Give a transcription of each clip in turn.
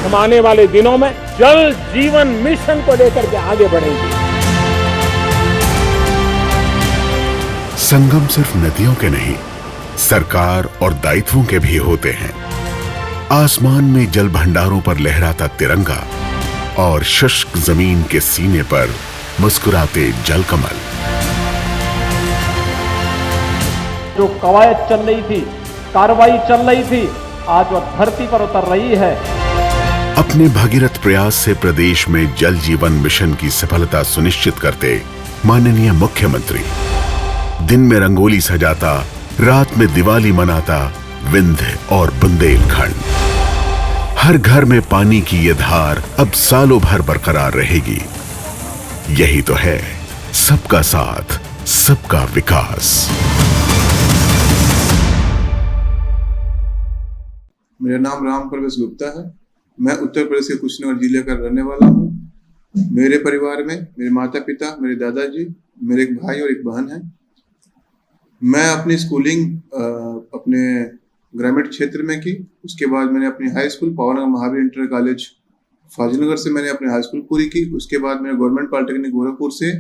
हम आने वाले दिनों में जल जीवन मिशन को लेकर के आगे बढ़ेंगे। संगम सिर्फ नदियों के नहीं, सरकार और दायित्वों के भी होते हैं। आसमान में जल भंडारों पर लहराता तिरंगा और शुष्क जमीन के सीने पर मुस्कुराते जलकमल। जो कवायद चल रही थी, कार्रवाई चल रही थी, आज वह धरती पर उतर रही है। अपने भगीरथ प्रयास से प्रदेश में जल जीवन मिशन की सफलता सुनिश्चित करते माननीय मुख्यमंत्री दिन में रंगोली सजाता, रात में दिवाली मनाता विंध्य और बुंदेलखंड। हर घर में पानी की ये धार अब सालों भर बरकरार रहेगी। यही तो है सबका साथ, सबका विकास। मेरा नाम राम प्रवेश गुप्ता है। मैं उत्तर प्रदेश के कुशीनगर जिले का रहने वाला हूँ। मेरे परिवार में मेरे माता पिता, मेरे दादाजी, मेरे एक भाई और एक बहन है। मैं अपनी स्कूलिंग अपने ग्रामीण क्षेत्र में की। उसके बाद मैंने अपनी high school Pavanagar Mahavir inter college Fazilnagar से मैंने अपनी हाई स्कूल पूरी की। उसके बाद मैंने गवर्नमेंट पॉलिटेक्निक गोरखपुर से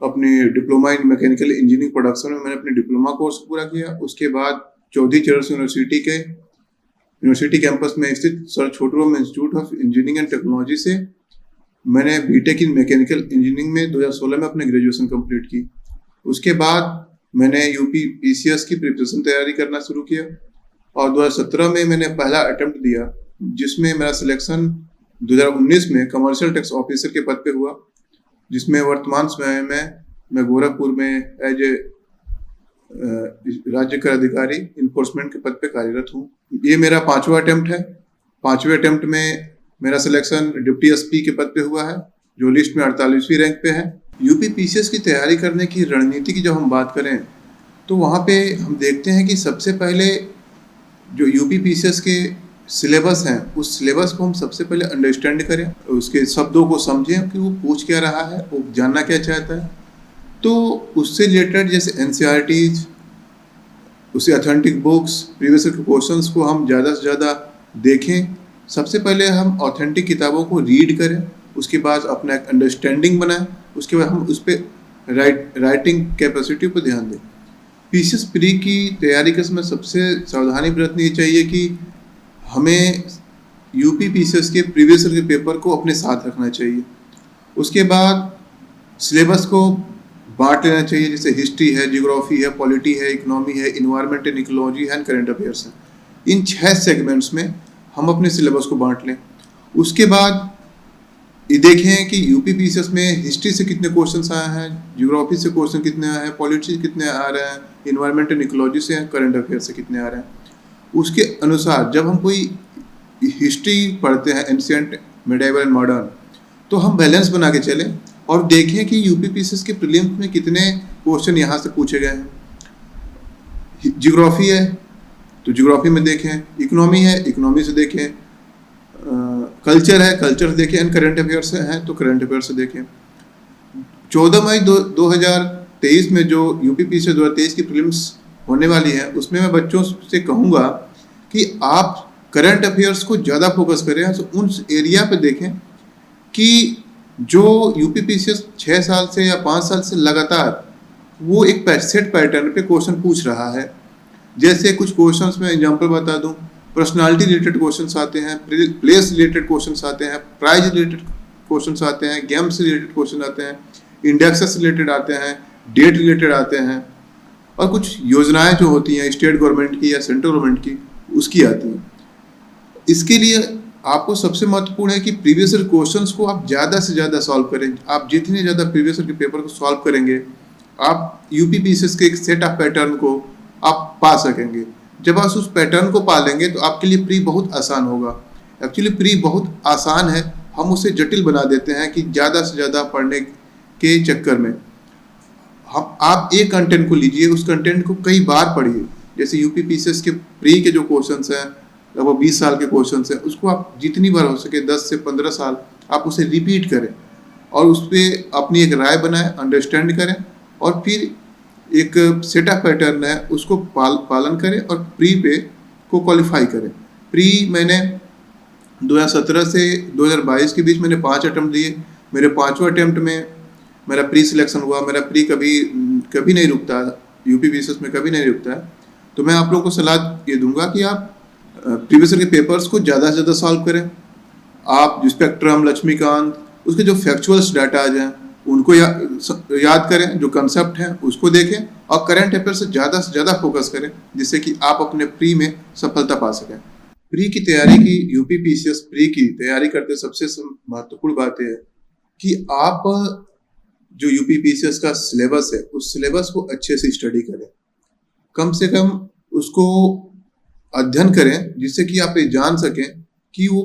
अपनी diploma in mechanical engineering production में मैंने अपनी डिप्लोमा कोर्स पूरा किया। उसके बाद चौधरी चरण सिंह यूनिवर्सिटी कैंपस में स्थित sir Chhoturam institute of engineering and technology से मैंने बीटेक इन मैकेनिकल इंजीनियरिंग में 2016 में अपने ग्रेजुएशन कंप्लीट की। उसके बाद मैंने यूपी पीसीएस की प्रिपरेशन तैयारी करना शुरू किया और 2017 में मैंने पहला अटेम्प्ट दिया, जिसमें मेरा सिलेक्शन 2019 में कमर्शियल टैक्स ऑफिसर के पद पे हुआ, जिसमें वर्तमान समय में मैं गोरखपुर में एज ए राज्य कर अधिकारी इन्फोर्समेंट के पद पे कार्यरत हूँ। ये मेरा 5वां अटेम्प्ट है। 5वें अटेम्प्ट में मेरा सिलेक्शन डिप्टी एसपी के पद पे हुआ है, जो लिस्ट में 48वीं रैंक पे है। यूपी पीसीएस की तैयारी करने की रणनीति की जब हम बात करें तो वहाँ पे हम देखते हैं कि सबसे पहले जो यूपी पीसीएस के सिलेबस हैं, उस सिलेबस को हम सबसे पहले अंडरस्टैंड करें, उसके शब्दों को समझें कि वो पूछ क्या रहा है, वो जानना क्या चाहता है। तो उससे रिलेटेड जैसे एनसीईआरटीज, उसे ऑथेंटिक बुक्स, प्रीवियस ईयर के क्वेश्चंस को हम ज़्यादा से ज़्यादा देखें। सबसे पहले हम ऑथेंटिक किताबों को रीड करें, उसके बाद अपना एक अंडरस्टैंडिंग बनाएं, उसके बाद हम उस पर राइटिंग कैपेसिटी पर ध्यान दें। पीसीएस प्री की तैयारी के समय सबसे सावधानी बरतनी चाहिए कि हमें यूपी पीसीएस के प्रीवियस ईयर के पेपर को अपने साथ रखना चाहिए। उसके बाद सिलेबस को बांट लेना चाहिए, जैसे हिस्ट्री है, जियोग्राफी है, पॉलिटी है, इकोनॉमी है, इन्वायरमेंट एंड इकोलॉजी है, करंट अफेयर्स है। इन 6 सेगमेंट्स में हम अपने सिलेबस को बांट लें। उसके बाद ये देखें कि यूपी पीसीएस में हिस्ट्री से कितने क्वेश्चंस आए हैं, जियोग्राफी से क्वेश्चन कितने आए हैं, पॉलिटी से कितने आ रहे हैं, इन्वायरमेंट एंड इकोलॉजी से, करंट अफेयर्स से कितने आ रहे हैं। उसके अनुसार जब हम कोई हिस्ट्री पढ़ते हैं, एंशिएंट, मिडाइवल एंड मॉडर्न, तो हम बैलेंस बना के चलें और देखें कि यूपी पीसीएस के प्रीलिम्स में कितने क्वेश्चन यहाँ से पूछे गए हैं। जियोग्राफी है तो जियोग्राफी में देखें, इकोनॉमी है, इकोनॉमी से देखें, कल्चर है, कल्चर से देखें, एंड करंट अफेयर्स हैं तो करंट अफेयर्स से देखें। 14 मई 2023 में जो यूपी पीसीएस 2023 की प्रीलिम्स होने वाली है, उसमें मैं बच्चों से कहूँगा कि आप करंट अफेयर्स को ज़्यादा फोकस करें। तो उन एरिया पे देखें कि जो यूपी पीसीएस 6 साल से या 5 साल से लगातार वो एक सेट पैटर्न पे क्वेश्चन पूछ रहा है। जैसे कुछ क्वेश्चंस में एग्जांपल बता दूं, पर्सनालिटी रिलेटेड क्वेश्चंस आते हैं, प्लेस रिलेटेड क्वेश्चंस आते हैं, प्राइज रिलेटेड क्वेश्चंस आते हैं, गेम्स रिलेटेड क्वेश्चन आते हैं, इंडेक्सेस रिलेटेड आते हैं, डेट रिलेटेड आते हैं, और कुछ योजनाएं जो होती हैं स्टेट गवर्नमेंट की या सेंट्रल गवर्नमेंट की, उसकी आती हैं। इसके लिए आपको सबसे महत्वपूर्ण है कि प्रीवियस ईयर क्वेश्चंस को आप ज़्यादा से ज़्यादा सॉल्व करें। आप जितने ज़्यादा प्रीवियस ईयर के पेपर को सॉल्व करेंगे, आप यूपी पीसीएस के एक सेट ऑफ पैटर्न को आप पा सकेंगे। जब आप उस पैटर्न को पा लेंगे तो आपके लिए प्री बहुत आसान होगा। एक्चुअली प्री बहुत आसान है, हम उसे जटिल बना देते हैं कि ज़्यादा से ज़्यादा पढ़ने के चक्कर में। हम आप एक कंटेंट को लीजिए, उस कंटेंट को कई बार पढ़िए। जैसे यूपी पीसीएस के प्री के जो क्वेश्चंस हैं, लगभग 20 साल के क्वेश्चंस हैं, उसको आप जितनी बार हो सके 10 से 15 साल आप उसे रिपीट करें और उस पर अपनी एक राय बनाएं, अंडरस्टैंड करें, और फिर एक सेट ऑफ पैटर्न है उसको पालन करें और प्री पे को क्वालिफाई करें। प्री मैंने 2017 से 2022 के बीच मैंने 5 अटेम्प्ट दिए। मेरे 5वें अटेम्प्ट में मेरा प्री सिलेक्शन हुआ। मेरा प्री कभी नहीं रुकता, यूपी पीसीएस में कभी नहीं रुकता है। तो मैं आप लोगों को सलाह ये दूंगा कि आप प्रीवियस ईयर के पेपर्स को ज़्यादा से ज़्यादा सॉल्व करें। आप स्पेक्ट्रम, लक्ष्मीकांत, उसके जो फैक्चुअल्स डाटाज हैं उनको याद करें, जो कंसेप्ट हैं उसको देखें और करंट अफेयर से ज़्यादा फोकस करें, जिससे कि आप अपने प्री में सफलता पा सकें। प्री की तैयारी की, यूपी पीसीएस प्री की तैयारी करते सबसे महत्वपूर्ण बात यह है कि आप जो यूपी पीसीएस का सिलेबस है उस सिलेबस को अच्छे से स्टडी करें, कम से कम उसको अध्ययन करें, जिससे कि आप ये जान सकें कि वो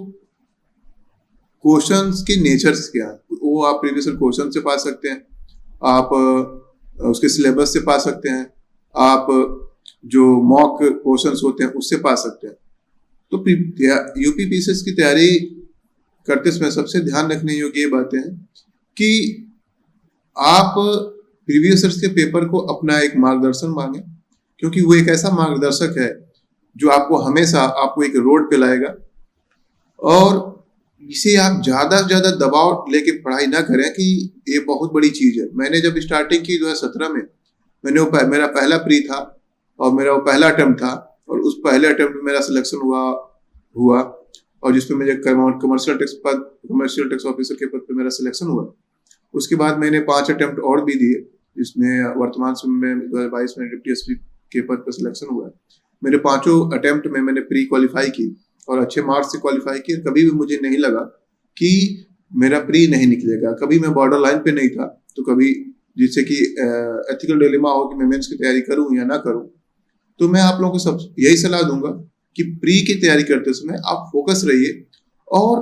क्वेश्चंस के नेचर्स क्या है। वो आप प्रीवियस क्वेश्चन से पा सकते हैं, आप उसके सिलेबस से पा सकते हैं, आप जो मॉक क्वेश्चंस होते हैं उससे पा सकते हैं। तो यूपी पीसीएस की तैयारी करते समय सबसे ध्यान रखने योग्य ये बातें हैं कि आप प्रीवियस ईयर्स के पेपर को अपना एक मार्गदर्शन मांगे, क्योंकि वो एक ऐसा मार्गदर्शक है जो आपको हमेशा आपको एक रोड पे लाएगा। और इसे आप ज़्यादा से ज़्यादा दबाव लेके पढ़ाई ना करें कि ये बहुत बड़ी चीज़ है। मैंने जब स्टार्टिंग की 2017 में, मेरा पहला प्री था और मेरा वो पहला अटेम्प्ट था, और उस पहले अटेम्प्ट में मेरा सिलेक्शन हुआ और जिसमें मुझे कमर्शियल टैक्स ऑफिसर के पद पे मेरा सिलेक्शन हुआ। उसके बाद मैंने 5 अटेम्प्ट और भी दिए, जिसमें वर्तमान समय में 2022 में डिप्टी एसपी के पद पर सिलेक्शन हुआ। मेरे 5 अटेम्प्ट में मैंने प्री क्वालिफाई की और अच्छे मार्क्स से क्वालिफाई किया। कभी भी मुझे नहीं लगा कि मेरा प्री नहीं निकलेगा, कभी मैं बॉर्डर लाइन पे नहीं था, तो कभी जिससे कि एथिकल डिलेमा हो कि मैं मेंस की तैयारी करूं या ना करूं। तो मैं आप लोगों को सब यही सलाह दूंगा कि प्री की तैयारी करते समय आप फोकस रहिए और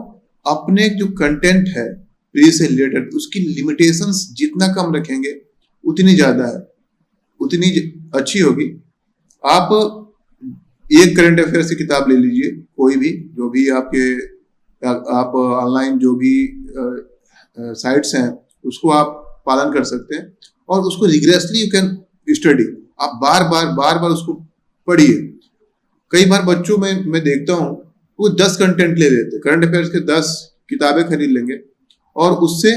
अपने जो कंटेंट है प्री से रिलेटेड उसकी लिमिटेशंस जितना कम रखेंगे उतनी ज्यादा है, उतनी अच्छी होगी। आप एक करंट अफेयर्स की किताब ले लीजिए, कोई भी, जो भी आप ऑनलाइन जो भी साइट्स हैं उसको आप पालन कर सकते हैं और उसको रिग्रेसली यू कैन स्टडी। आप बार बार उसको पढ़िए। कई बार बच्चों में मैं देखता हूँ वो 10 कंटेंट ले लेते, करंट अफेयर्स के 10 किताबें खरीद लेंगे और उससे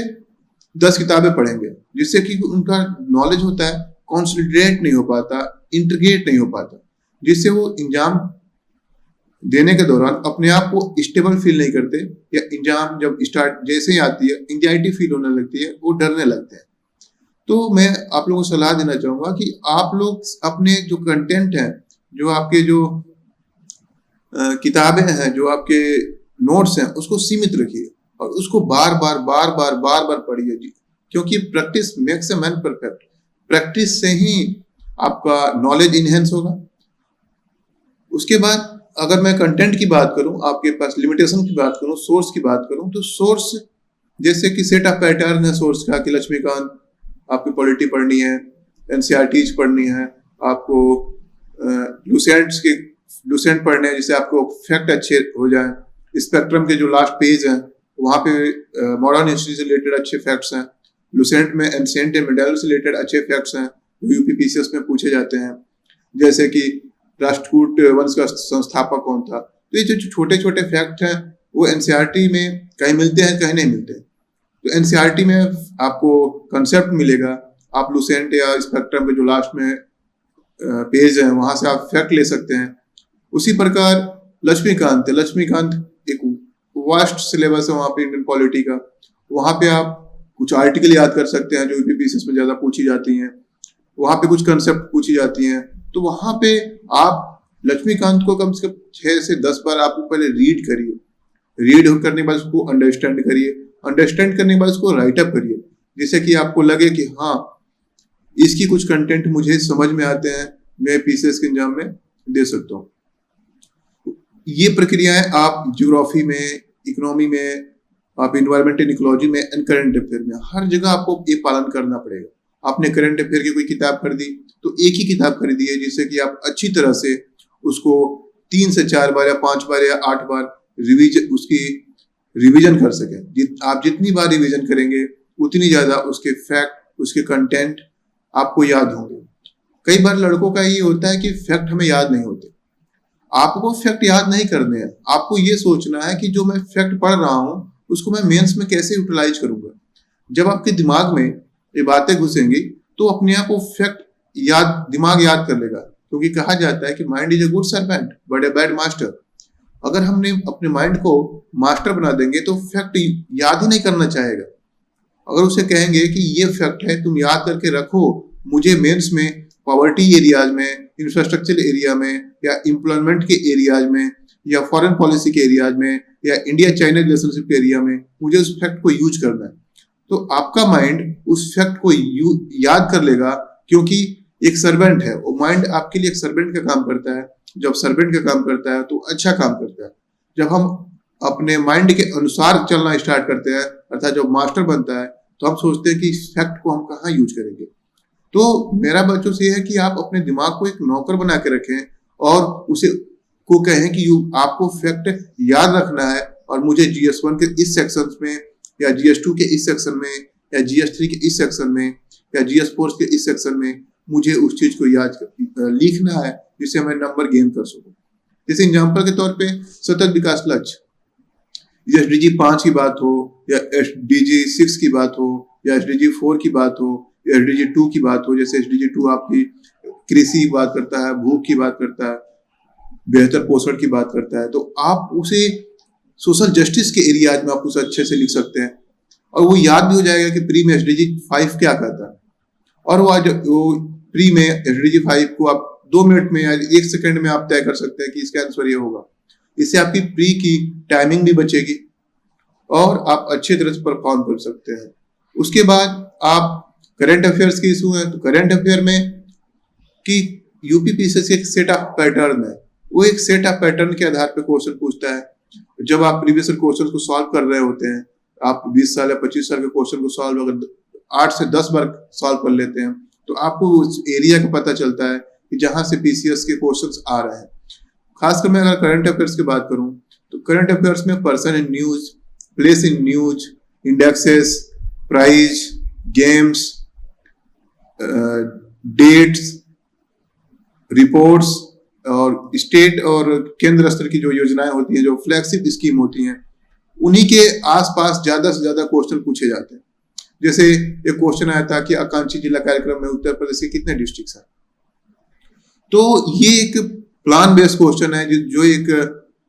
10 किताबें पढ़ेंगे, जिससे कि उनका नॉलेज होता है कॉन्संट्रेट नहीं हो पाता, इंटीग्रेट नहीं हो पाता, जिससे वो एग्जाम देने के दौरान अपने आप को स्टेबल फील नहीं करते, या एग्जाम जब स्टार्ट जैसे ही आती है एंजाइटी फील होने लगती है, वो डरने लगते हैं। तो मैं आप लोगों को सलाह देना चाहूंगा कि आप लोग अपने जो कंटेंट हैं, जो आपके जो किताबें हैं, जो आपके नोट्स हैं, उसको सीमित रखिए और उसको बार बार पढ़िए, क्योंकि practice makes a man perfect. Practice से ही आपका नॉलेज इनहेंस होगा। उसके बाद अगर मैं कंटेंट की बात करूं, आपके पास लिमिटेशन की बात करूं, सोर्स की बात करूं, तो सोर्स जैसे कि सेट ऑफ पैटर्न है सोर्स का, कि लक्ष्मीकांत आपकी पॉलिटी पढ़नी है, एनसीईआरटीज पढ़नी है, आपको लुसेंट पढ़ने हैं जिससे आपको फैक्ट अच्छे हो जाए। स्पेक्ट्रम के जो लास्ट पेज हैं वहाँ पे मॉडर्न हिस्ट्री से रिलेटेड अच्छे फैक्ट्स हैं। लुसेंट में एंशिएंट एंड मिडाइवल से रिलेटेड अच्छे फैक्ट्स हैं जो यूपी पीसीएस में पूछे जाते हैं, जैसे कि राष्ट्रकूट वंश का संस्थापक कौन था। तो ये जो छोटे छोटे फैक्ट हैं वो एनसीईआरटी में कहीं मिलते हैं, कहीं नहीं मिलते। तो एनसीईआरटी में आपको कंसेप्ट मिलेगा, आप लुसेंट या स्पेक्ट्रम के जो लास्ट में पेज है वहां से आप फैक्ट ले सकते हैं। उसी प्रकार लक्ष्मीकांत एक वास्ट सिलेबस है वहाँ पे इंडियन पॉलिटी का, वहाँ पे आप कुछ आर्टिकल याद कर सकते हैं जो यूपी पीसीएस में ज्यादा पूछी जाती हैं, वहाँ पे कुछ कंसेप्ट पूछी जाती हैं। तो वहाँ पे आप लक्ष्मीकांत को कम से कम 6 से 10 बार आपको पहले रीड करिए, रीड करने के बाद उसको अंडरस्टैंड करिए, अंडरस्टैंड करने के बाद उसको राइट अप करिए, जिससे कि आपको लगे कि हाँ इसकी कुछ कंटेंट मुझे समझ में आते हैं, मैं पीसीएस के एग्जाम में दे सकता हूँ। ये प्रक्रियाएं आप ज्योग्राफी में, इकोनॉमी में, आप इन्वायरमेंट एंड इकोलॉजी में एंड करंट अफेयर में, हर जगह आपको ये पालन करना पड़ेगा। आपने करंट अफेयर की कोई किताब खरीदी तो एक ही किताब खरीदिए, जिससे कि आप अच्छी तरह से उसको 3 से 4 बार या 5 बार या 8 बार उसकी रिवीजन कर सकें। आप जितनी बार रिवीजन करेंगे उतनी ज्यादा उसके फैक्ट, उसके कंटेंट आपको याद होंगे। कई बार लड़कों का ये होता है कि फैक्ट हमें याद नहीं होते, आपको फैक्ट याद नहीं करने हैं, आपको ये सोचना है कि जो मैं फैक्ट पढ़ रहा हूं उसको मैं मेंस में कैसे यूटिलाइज करूंगा। जब आपके दिमाग में ये बातें घुसेंगी तो अपने आप वो फैक्ट दिमाग याद कर लेगा, क्योंकि कहा जाता है कि mind is a good servant but a bad master. अगर हमने अपने माइंड को मास्टर बना देंगे तो फैक्ट याद ही नहीं करना चाहेगा। अगर उसे कहेंगे कि ये फैक्ट है, तुम याद करके रखो, मुझे मेंस में पॉवर्टी एरियाज में, इंफ्रास्ट्रक्चर एरिया में, या एम्प्लॉयमेंट के एरियाज में, या फॉरेन पॉलिसी के एरियाज में, या इंडिया चाइना रिलेशनशिप के एरिया में मुझे उस फैक्ट को यूज करना है, तो आपका माइंड उस फैक्ट को याद कर लेगा, क्योंकि एक सर्वेंट है वो। माइंड आपके लिए एक सर्वेंट का काम करता है। जब सर्वेंट का काम करता है तो अच्छा काम करता है। जब हम अपने माइंड के अनुसार चलना स्टार्ट करते हैं, अर्थात जब मास्टर बनता है, तो हम सोचते हैं कि इस फैक्ट को हम कहाँ यूज करेंगे। तो मेरा बच्चों से है कि आप अपने दिमाग को एक नौकर बना के रखें और उसे को कहें कि आपको फैक्ट याद रखना है, और मुझे GS1 के इस सेक्शन में, या GS2 के इस सेक्शन में, या GS3 के इस सेक्शन में, या GS4 के इस सेक्शन में मुझे उस चीज को लिखना है जिससे मैं नंबर गेन कर सकूं। जैसे एग्जांपल के तौर पे सतत विकास लक्ष्य, SDG 5 की बात हो, या SDG 6 की बात हो, या SDG 4 की बात हो, या SDG 2 की बात हो। जैसे SDG 2 आपकी कृषि की बात करता है, भूख की बात करता है, बेहतर पोषण की बात करता है, तो आप उसे सोशल जस्टिस के एरियाज में आप उसे अच्छे से लिख सकते हैं, और वो याद भी हो जाएगा कि प्री में SDG 5 क्या कहता है। और वो प्री में SDG 5 को आप 2 मिनट में या 1 सेकंड में आप तय कर सकते हैं कि इसका आंसर ये होगा। इससे आपकी प्री की टाइमिंग भी बचेगी और आप अच्छे तरह से परफॉर्म कर सकते हैं। उसके बाद आप करंट अफेयर्स के इशू है, तो करंट अफेयर में कि UPPSC एक सेट ऑफ पैटर्न है, वो एक सेट ऑफ पैटर्न के आधार पर क्वेश्चन पूछता है। जब आप प्रीवियस क्वेश्चन को सॉल्व कर रहे होते हैं, आप 20 साल या 25 साल के क्वेश्चन को सॉल्व अगर 8 से 10 बार सॉल्व कर लेते हैं, तो आपको उस एरिया का पता चलता है कि जहां से PCS के क्वेश्चंस आ रहे हैं। खासकर मैं अगर करंट अफेयर्स की बात करूं, तो करंट अफेयर्स में person in news, place in news, indexes, prize, games, dates, reports, और स्टेट और केंद्र स्तर की जो योजनाएं होती हैं, जो फ्लैगशिप स्कीम होती हैं, उन्हीं के आसपास ज्यादा से ज्यादा क्वेश्चन पूछे जाते हैं। जैसे एक क्वेश्चन आया था कि आकांक्षी जिला कार्यक्रम में उत्तर प्रदेश के कितने डिस्ट्रिक्ट हैं। तो ये एक प्लान बेस्ड क्वेश्चन है, जो एक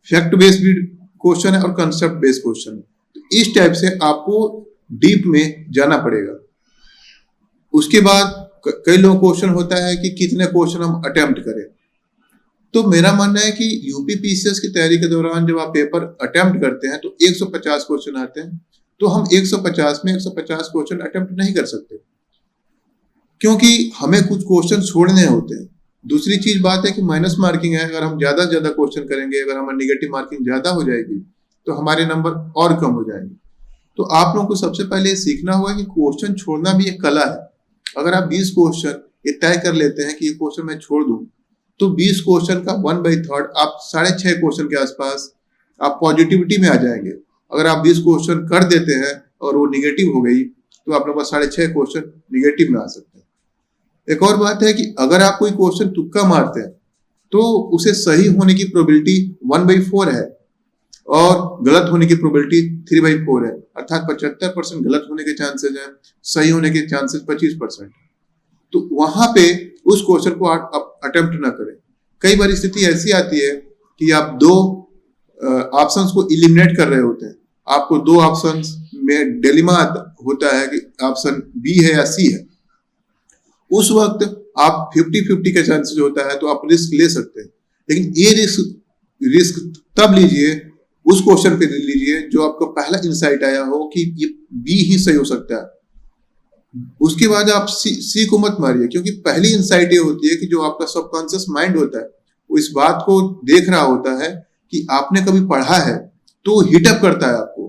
फैक्ट बेस्ड भी क्वेश्चन है और कंसेप्ट बेस्ड क्वेश्चन है। तो इस टाइप से आपको डीप में जाना पड़ेगा। उसके बाद कई लोग क्वेश्चन होता है कि कितने क्वेश्चन हम अटेम्प्ट करें। तो मेरा मानना है कि UPPSC की तैयारी के दौरान जब आप पेपर अटेम्प्ट करते हैं तो 150 क्वेश्चन आते हैं, तो हम 150 में 150 क्वेश्चन अटेम्प्ट नहीं कर सकते, क्योंकि हमें कुछ क्वेश्चन छोड़ने होते हैं। दूसरी चीज बात है कि माइनस मार्किंग है। अगर हम ज्यादा से ज्यादा क्वेश्चन करेंगे, अगर हमारी नेगेटिव मार्किंग ज्यादा हो जाएगी तो हमारे नंबर और कम हो जाएंगे। तो आप लोगों को सबसे पहले सीखना होगा कि क्वेश्चन छोड़ना भी एक कला है। अगर आप 20 क्वेश्चन ये तय कर लेते हैं कि ये क्वेश्चन मैं छोड़ दूं, तो 20 क्वेश्चन का 1/3 आप 6.5 क्वेश्चन के आसपास आप पॉजिटिविटी में आ जाएंगे। अगर आप 20 क्वेश्चन कर देते हैं और वो निगेटिव हो गई, तो आप लोग का 6.5 क्वेश्चन निगेटिव में आ सकते हैं। एक और बात है कि अगर आप कोई क्वेश्चन तुक्का मारते हैं तो उसे सही होने की प्रोबेबिलिटी 1/4 है और गलत होने की प्रोबेबिलिटी 3/4 है, अर्थात 75% गलत होने के चांसेस हैं, सही होने के चांसेस 25%। तो वहां पे उस क्वेश्चन को आप अटेम्प्ट ना करें। कई बार स्थिति ऐसी आती है कि आप 2 ऑप्शंस को इलिमिनेट कर रहे होते हैं, आपको 2 ऑप्शंस में डिलेमा होता है कि ऑप्शन बी है या सी है। उस वक्त आप 50-50 का चांसेस होता है, तो आप रिस्क ले सकते हैं। लेकिन ये रिस्क तब लीजिए, उस क्वेश्चन पे लीजिए जो आपको पहला इंसाइट आया हो कि ये बी ही सही हो सकता है। उसके बाद आप सी को मत मारिए, क्योंकि पहली इंसाइट ये होती है कि जो आपका सबकॉन्शियस माइंड होता है वो इस बात को देख रहा होता है कि आपने कभी पढ़ा है, तो हिटअप करता है आपको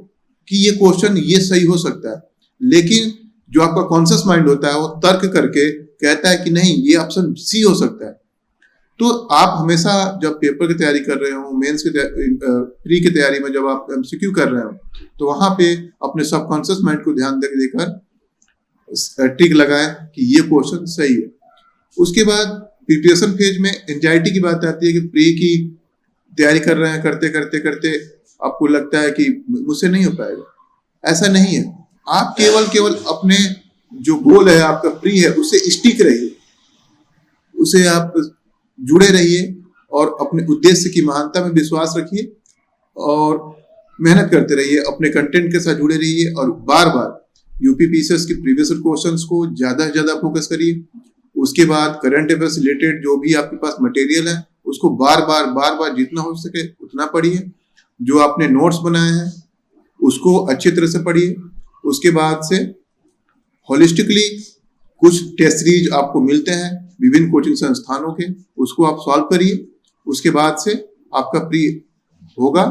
कि ये क्वेश्चन ये सही हो सकता है। लेकिन जो आपका कॉन्शियस माइंड होता है वो तर्क करके कहता है कि नहीं, ये ऑप्शन सी हो सकता है। तो आप हमेशा जब पेपर की तैयारी कर रहे हो, मेंस की प्री की तैयारी में जब आप MCQ कर रहे हो, तो वहां पे अपने सबकॉन्शियस माइंड को ध्यान देकर टिक लगाएं कि ये क्वेश्चन सही है। उसके बाद प्रिपरेशन फेज में एंजाइटी की बात आती है कि प्री की तैयारी कर रहे हैं, करते करते करते आपको लगता है कि मुझसे नहीं हो पाएगा, ऐसा नहीं है। आप केवल अपने जो गोल है, आपका प्रिय है, उससे स्टिक रहिए, उसे आप जुड़े रहिए और अपने उद्देश्य की महानता में विश्वास रखिए और मेहनत करते रहिए, अपने कंटेंट के साथ जुड़े रहिए और बार बार यूपीपीसीएस के प्रीवियस क्वेश्चंस को ज्यादा से ज्यादा फोकस करिए। उसके बाद करंट अफेयर्स रिलेटेड जो भी आपके पास मटेरियल है उसको बार बार जितना हो सके उतना पढ़िए। जो आपने नोट्स बनाए हैं उसको अच्छी तरह से पढ़िए। उसके बाद से होलिस्टिकली कुछ टेस्ट सीरीज आपको मिलते हैं विभिन्न कोचिंग संस्थानों के, उसको आप सॉल्व करिए। उसके बाद से आपका प्री होगा